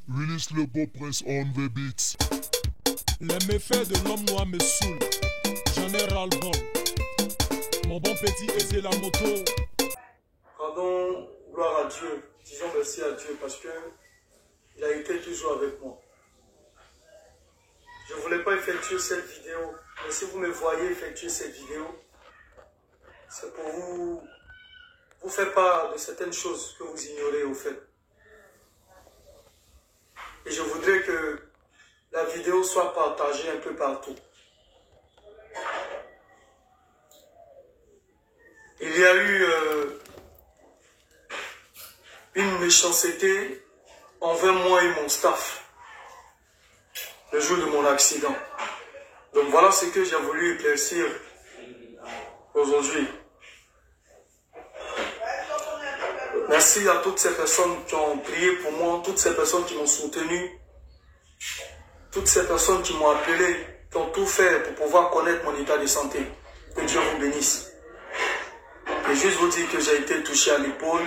Release le beau prince on the beats. Les méfaits de l'homme noir me saoulent. J'en ai ras-le-bol. Mon bon petit Ezé la moto. Rendons gloire à Dieu. Disons merci à Dieu parce que il a été toujours avec moi. Je ne voulais pas effectuer cette vidéo. Mais si vous me voyez effectuer cette vidéo, c'est pour vous faire part de certaines choses que vous ignorez au fait. Et je voudrais que la vidéo soit partagée un peu partout. Il y a eu une méchanceté envers moi et mon staff le jour de mon accident. Donc voilà ce que j'ai voulu éclaircir aujourd'hui. Merci à toutes ces personnes qui ont prié pour moi, toutes ces personnes qui m'ont soutenu, toutes ces personnes qui m'ont appelé, qui ont tout fait pour pouvoir connaître mon état de santé. Que Dieu vous bénisse. Et juste vous dire que j'ai été touché à l'épaule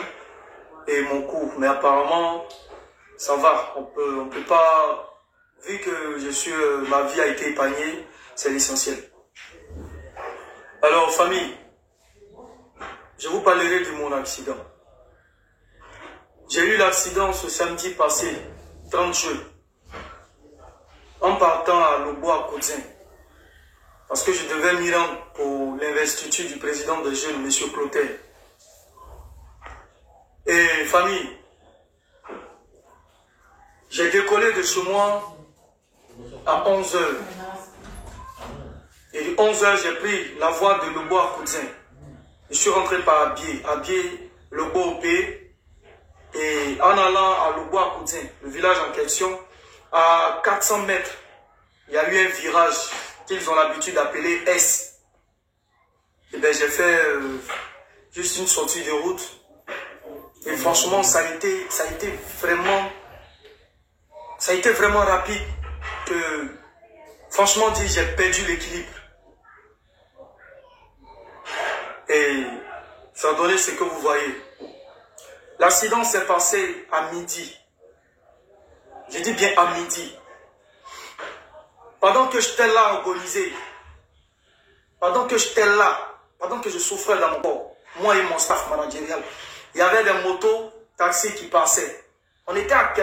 et mon cou. Mais apparemment, ça va. On peut pas... Vu que ma vie a été épargnée, c'est l'essentiel. Alors, famille, je vous parlerai de mon accident. J'ai eu l'accident ce samedi passé, 30 juin, en partant à Lobo-à-Coudzin. Parce que je devais m'y rendre pour l'investiture du président des jeunes, M. Clotaire. Et famille, j'ai décollé de chez moi à 11 h. Et de 11 h, j'ai pris la voie de Lobo-à-Coudzin. Je suis rentré par Abié, Lobo-OP. Et en allant à Lobo-à-Coudzin, le village en question, à 400 mètres, il y a eu un virage qu'ils ont l'habitude d'appeler S. Et bien j'ai fait juste une sortie de route. Et franchement, ça a été vraiment rapide. Que, franchement dit, j'ai perdu l'équilibre. Et ça a donné ce que vous voyez. L'accident s'est passé à midi. Je dis bien à midi. Pendant que j'étais là agonisé, pendant que j'étais là, pendant que je souffrais dans mon corps, moi et mon staff managérial, il y avait des motos, taxis qui passaient. On était à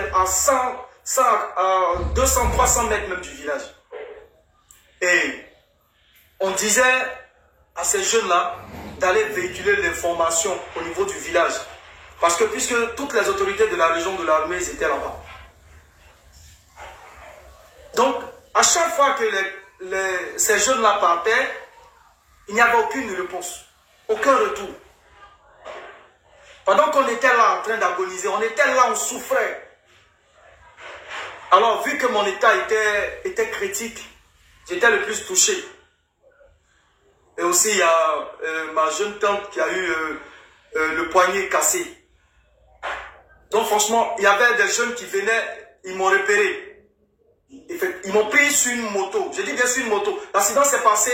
200, 300 mètres même du village. Et on disait à ces jeunes-là d'aller véhiculer l'information au niveau du village. Parce que puisque toutes les autorités de la région de l'armée étaient là-bas. Donc, à chaque fois que ces jeunes-là partaient, il n'y avait aucune réponse, aucun retour. Pendant qu'on était là en train d'agoniser, on était là, on souffrait. Alors, vu que mon état était critique, j'étais le plus touché. Et aussi, il y a ma jeune tante qui a eu le poignet cassé. Donc franchement, il y avait des jeunes qui venaient, ils m'ont repéré. Ils m'ont pris sur une moto. Je dis bien sur une moto. L'accident s'est passé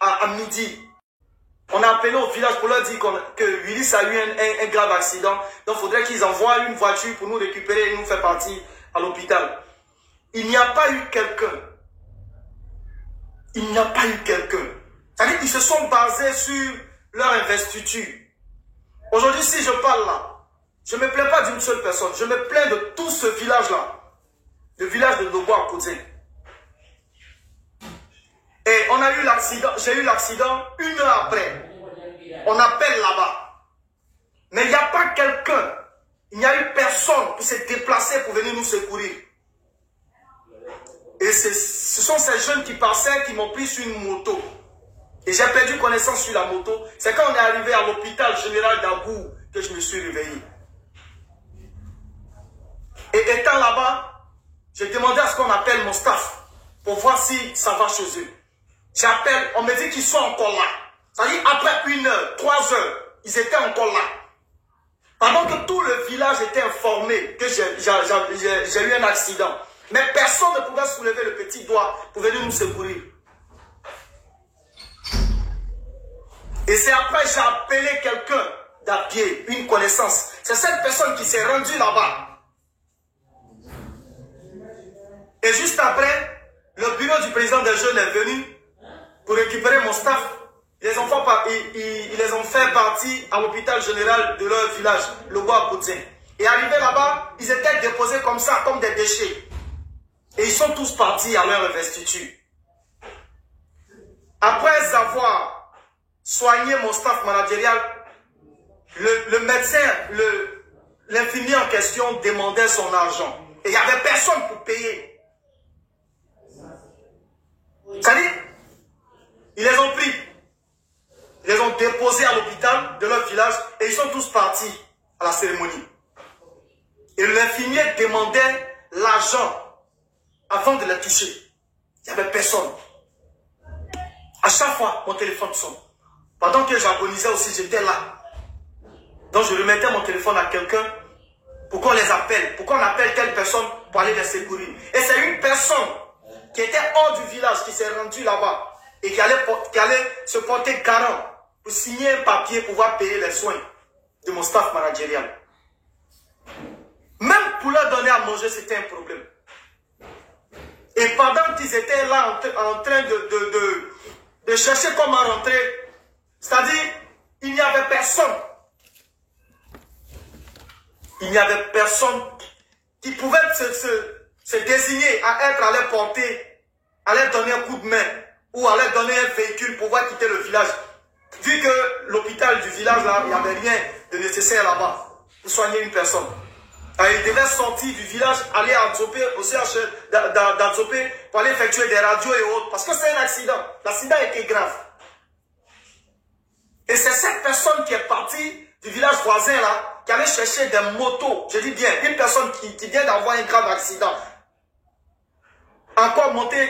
à midi. On a appelé au village pour leur dire que Willis a eu un grave accident. Donc il faudrait qu'ils envoient une voiture pour nous récupérer et nous faire partir à l'hôpital. Il n'y a pas eu quelqu'un. Il n'y a pas eu quelqu'un. C'est-à-dire qu'ils se sont basés sur leur investiture. Aujourd'hui, si je parle là, je ne me plains pas d'une seule personne. Je me plains de tout ce village-là. Le village de Lobo-à-Coudzin. Et on a eu l'accident. J'ai eu l'accident 1 heure après. On appelle là-bas. Mais il n'y a pas quelqu'un. Il n'y a eu personne qui s'est déplacé pour venir nous secourir. Et ce sont ces jeunes qui passaient qui m'ont pris sur une moto. Et j'ai perdu connaissance sur la moto. C'est quand on est arrivé à l'hôpital général d'Abou que je me suis réveillé. Et étant là-bas, j'ai demandé à ce qu'on appelle mon staff pour voir si ça va chez eux. J'appelle, on me dit qu'ils sont encore là. C'est-à-dire après 1 heure, 3 heures, ils étaient encore là. Pendant que tout le village était informé que j'ai eu un accident. Mais personne ne pouvait soulever le petit doigt pour venir nous secourir. Et c'est après que j'ai appelé quelqu'un d'à pied, une connaissance. C'est cette personne qui s'est rendue là-bas. Et juste après, le bureau du président des jeunes est venu pour récupérer mon staff. Ils les ont fait partie à l'hôpital général de leur village, le Bois-Poutien. Et arrivés là-bas, ils étaient déposés comme ça, comme des déchets. Et ils sont tous partis à leur investiture. Après avoir soigné mon staff managérial, le médecin, l'infirmier en question demandait son argent. Et il n'y avait personne pour payer. C'est-à-dire, ils les ont pris. Ils les ont déposés à l'hôpital de leur village et ils sont tous partis à la cérémonie. Et l'infirmier demandait l'argent avant de les toucher. Il n'y avait personne. À chaque fois, mon téléphone sonne. Pendant que j'agonisais aussi, j'étais là. Donc je remettais mon téléphone à quelqu'un pour qu'on les appelle. Pour qu'on appelle telle personne pour aller les secourir. Et c'est une personne qui était hors du village, qui s'est rendue là-bas. Et qui allait se porter garant pour signer un papier pour pouvoir payer les soins de mon staff managérial. Même pour leur donner à manger, c'était un problème. Et pendant qu'ils étaient là en train de chercher comment rentrer, c'est-à-dire, il n'y avait personne. Il n'y avait personne qui pouvait se désigner à être à leur porter, à leur donner un coup de main ou à leur donner un véhicule pour pouvoir quitter le village. Vu que l'hôpital du village, là, il n'y avait rien de nécessaire là-bas pour soigner une personne. Alors, ils devaient sortir du village, aller à Nzopé, au CH d'Nzopé, pour aller effectuer des radios et autres. Parce que c'est un accident. L'accident était grave. Et c'est cette personne qui est partie du village voisin là, qui allait chercher des motos. Je dis bien, une personne qui vient d'avoir un grave accident. Encore monter